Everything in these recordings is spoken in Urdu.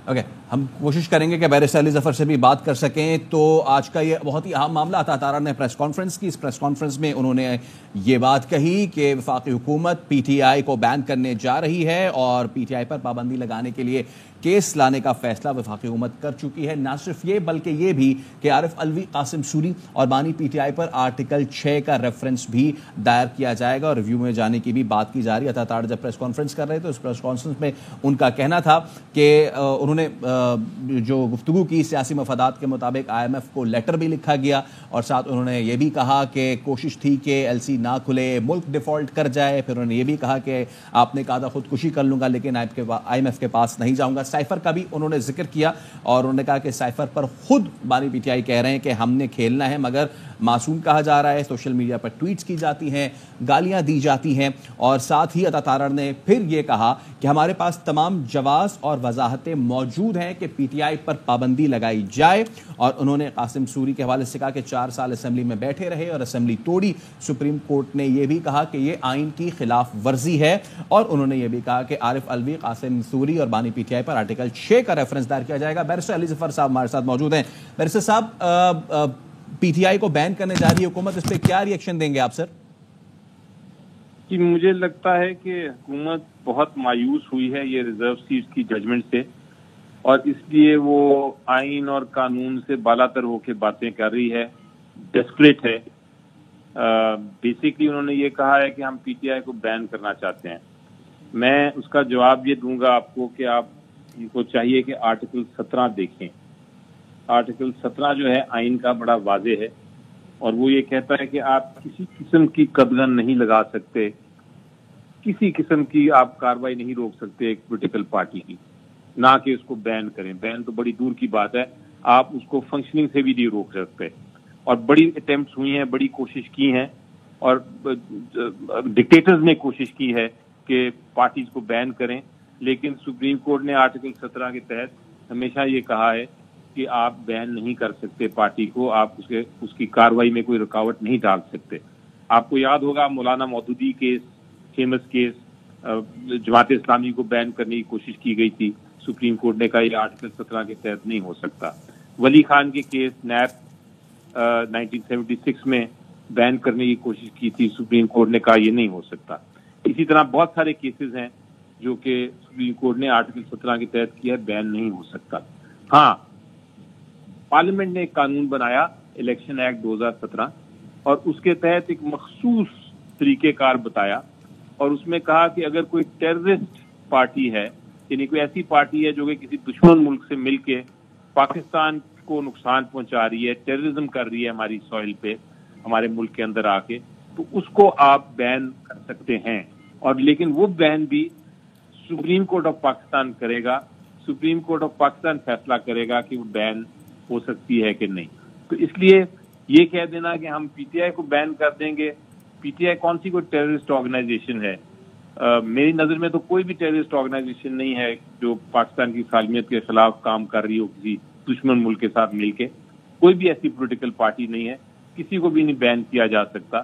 اوکے ہم کوشش کریں گے کہ بیرسٹر علی ظفر سے بھی بات کر سکیں. تو آج کا یہ بہت ہی اہم معاملہ عطا تارا نے پریس کانفرنس کی. اس پریس کانفرنس میں انہوں نے یہ بات کہی کہ وفاقی حکومت پی ٹی آئی کو بین کرنے جا رہی ہے اور پی ٹی آئی پر پابندی لگانے کے لیے کیس لانے کا فیصلہ وفاقی حکومت کر چکی ہے. نہ صرف یہ بلکہ یہ بھی کہ عارف الوی، قاسم سوری اور بانی P T I per article 6 کا ریفرنس بھی دائر کیا جائے گا اور ریویو میں جانے کی بھی بات کی جا رہی ہے. عطا تارا جب پریس کانفرنس کر رہے تھے اس پریس کانفرنس میں ان کا کہنا تھا کہ انہوں نے جو گفتگو کی سیاسی مفادات کے مطابق آئی ایم ایف کو لیٹر بھی لکھا گیا اور ساتھ انہوں نے یہ بھی کہا کہ کوشش تھی کہ ایل سی نہ کھلے، ملک ڈیفالٹ کر جائے. پھر انہوں نے یہ بھی کہا کہ آپ نے کہا تھا خودکشی کر لوں گا لیکن آئی ایم ایف کے پاس نہیں جاؤں گا. سائفر کا بھی انہوں نے ذکر کیا اور انہوں نے کہا کہ سائفر پر خود بانی پی ٹی آئی کہہ رہے ہیں کہ ہم نے کھیلنا ہے مگر معصوم کہا جا رہا ہے. سوشل میڈیا پر ٹویٹس کی جاتی ہیں، گالیاں دی جاتی ہیں اور ساتھ ہی عطا تارا نے پھر یہ کہا کہ ہمارے پاس تمام جواز اور وضاحتیں موجود ہیں کہ پی ٹی آئی پر پابندی لگائی جائے. اور انہوں نے قاسم سوری کے حوالے سے کہا کہ 4 سال اسمبلی میں بیٹھے رہے اور اسمبلی توڑی. سپریم کورٹ نے یہ بھی کہا کہ یہ آئین کی خلاف ورزی ہے اور انہوں نے یہ بھی کہا کہ عارف الوی، قاسم سوری اور بانی P T I per article 6 کا ریفرنس دائر کیا جائے گا. بیرسٹر علی ظفر صاحب ہمارے ساتھ موجود ہیں. بیرسٹر صاحب، پی ٹی آئی کو بین کرنے جا رہی ہے حکومت، اس پہ کیا ری ایکشن دیں گے آپ سر؟ جی مجھے لگتا ہے کہ حکومت بہت مایوس ہوئی ہے یہ ریزرو سیٹس کی ججمنٹ سے اور اس لیے وہ آئین اور قانون سے بالا تر ہو کے باتیں کر رہی ہے، ڈیسپریٹ ہے. بیسکلی انہوں نے یہ کہا ہے کہ ہم پی ٹی آئی کو بین کرنا چاہتے ہیں. میں اس کا جواب یہ دوں گا آپ کو کہ آپ کو چاہیے کہ آرٹیکل 17 دیکھیں. آرٹیکل 17 جو ہے آئین کا بڑا واضح ہے اور وہ یہ کہتا ہے کہ آپ کسی قسم کی قدغن نہیں لگا سکتے، کسی قسم کی آپ کارروائی نہیں روک سکتے ایک پولیٹیکل پارٹی کی، نہ کہ اس کو بین کریں. بین تو بڑی دور کی بات ہے، آپ اس کو فنکشننگ سے بھی نہیں روک سکتے. اور بڑی اٹیمپٹس ہوئی ہیں، بڑی کوشش کی ہیں اور ڈکٹیٹرز نے کوشش کی ہے کہ پارٹیز کو بین کریں، لیکن سپریم کورٹ نے آرٹیکل 17 کے تحت ہمیشہ یہ کہا ہے کہ آپ بین نہیں کر سکتے پارٹی کو، آپ اس کی کارروائی میں کوئی رکاوٹ نہیں ڈال سکتے. آپ کو یاد ہوگا Maulana Maududi case, famous case, Jamaat Islami کو بین کرنے کی کوشش کی گئی تھی. سپریم کورٹ نے کہا یہ آرٹیکل 17 کے تحت نہیں ہو سکتا. ولی خان کے کیس نیب 1976 میں بین کرنے کی کوشش کی تھی، سپریم کورٹ نے کہا یہ نہیں ہو سکتا. اسی طرح بہت سارے کیسز ہیں جو کہ سپریم کورٹ نے آرٹیکل 17 کے تحت کیا ہے، بین نہیں ہو سکتا. ہاں، پارلیمنٹ نے ایک قانون بنایا الیکشن ایکٹ 2017 اور اس کے تحت ایک مخصوص طریقہ کار بتایا اور اس میں کہا کہ اگر کوئی ٹیررسٹ پارٹی ہے، یعنی کوئی ایسی پارٹی ہے جو کہ کسی دشمن ملک سے مل کے پاکستان کو نقصان پہنچا رہی ہے، ٹیررزم کر رہی ہے ہماری سوئل پہ، ہمارے ملک کے اندر آ کے، تو اس کو آپ بین کر سکتے ہیں. اور لیکن وہ بین بھی سپریم کورٹ آف پاکستان کرے گا. سپریم کورٹ آف پاکستان فیصلہ کرے گا کہ وہ بین ہو سکتی ہے کہ نہیں. تو اس لیے یہ کہہ دینا کہ ہم پی ٹی آئی کو بین کر دیں گے، پی ٹی آئی کون سی کوئی ٹیررسٹ آرگنائزیشن ہے؟ میری نظر میں تو کوئی بھی ٹیررسٹ آرگنائزیشن نہیں ہے جو پاکستان کی سالمیت کے خلاف کام کر رہی ہو کسی دشمن ملک کے ساتھ مل کے. کوئی بھی ایسی پولیٹیکل پارٹی نہیں ہے، کسی کو بھی نہیں بین کیا جا سکتا.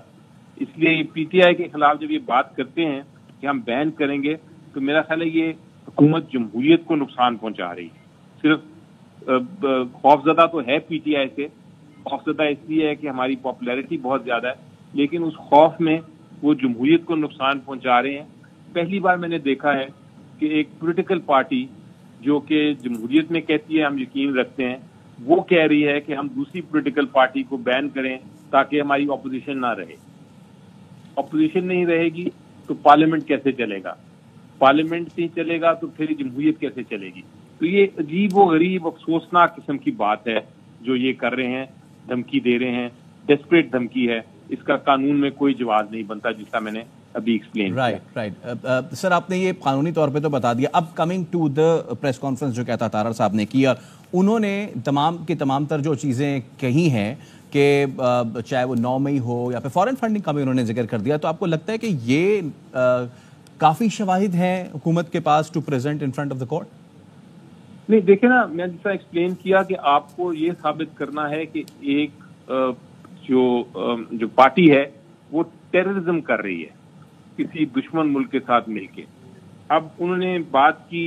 اس لیے پی ٹی آئی کے خلاف جب یہ بات کرتے ہیں کہ ہم بین کریں گے تو میرا خیال ہے یہ حکومت جمہوریت کو نقصان پہنچا رہی ہے. صرف خوفزدہ تو ہے پی ٹی آئی سے، خوفزدہ اس لیے ہے کہ ہماری پاپولیرٹی بہت زیادہ ہے، لیکن اس خوف میں وہ جمہوریت کو نقصان پہنچا رہے ہیں. پہلی بار میں نے دیکھا ہے کہ ایک پولیٹیکل پارٹی جو کہ جمہوریت میں کہتی ہے ہم یقین رکھتے ہیں، وہ کہہ رہی ہے کہ ہم دوسری پولیٹیکل پارٹی کو بین کریں تاکہ ہماری اپوزیشن نہ رہے. اپوزیشن نہیں رہے گی تو پارلیمنٹ کیسے چلے گا؟ پارلیمنٹ نہیں چلے گا تو پھر جمہوریت کیسے چلے گی؟ تو یہ عجیب و غریب افسوسناک قسم کی بات ہے جو یہ کر رہے ہیں، دھمکی دے رہے ہیں، ڈیسپریٹ دھمکی ہے. اس کا قانون میں کوئی جواز نہیں بنتا جس کا میں نے ابھی ایکسپلین کیا. رائٹ سر، آپ نے یہ قانونی طور پہ تو بتا دیا. اب coming to the press conference جو کہتا تارا صاحب نے کیا، انہوں نے تمام کی تمام تر جو چیزیں کہی ہیں کہ چاہے وہ 9 مئی ہو یا پھر فارن فنڈنگ کا بھی انہوں نے ذکر کر دیا، تو آپ کو لگتا ہے کہ یہ کافی شواہد ہیں حکومت کے پاس to present in front of the court? نہیں دیکھیں نا، میں جیسا ایکسپلین کیا کہ آپ کو یہ ثابت کرنا ہے کہ ایک جو پارٹی ہے وہ ٹیررزم کر رہی ہے کسی دشمن ملک کے ساتھ مل کے. اب انہوں نے بات کی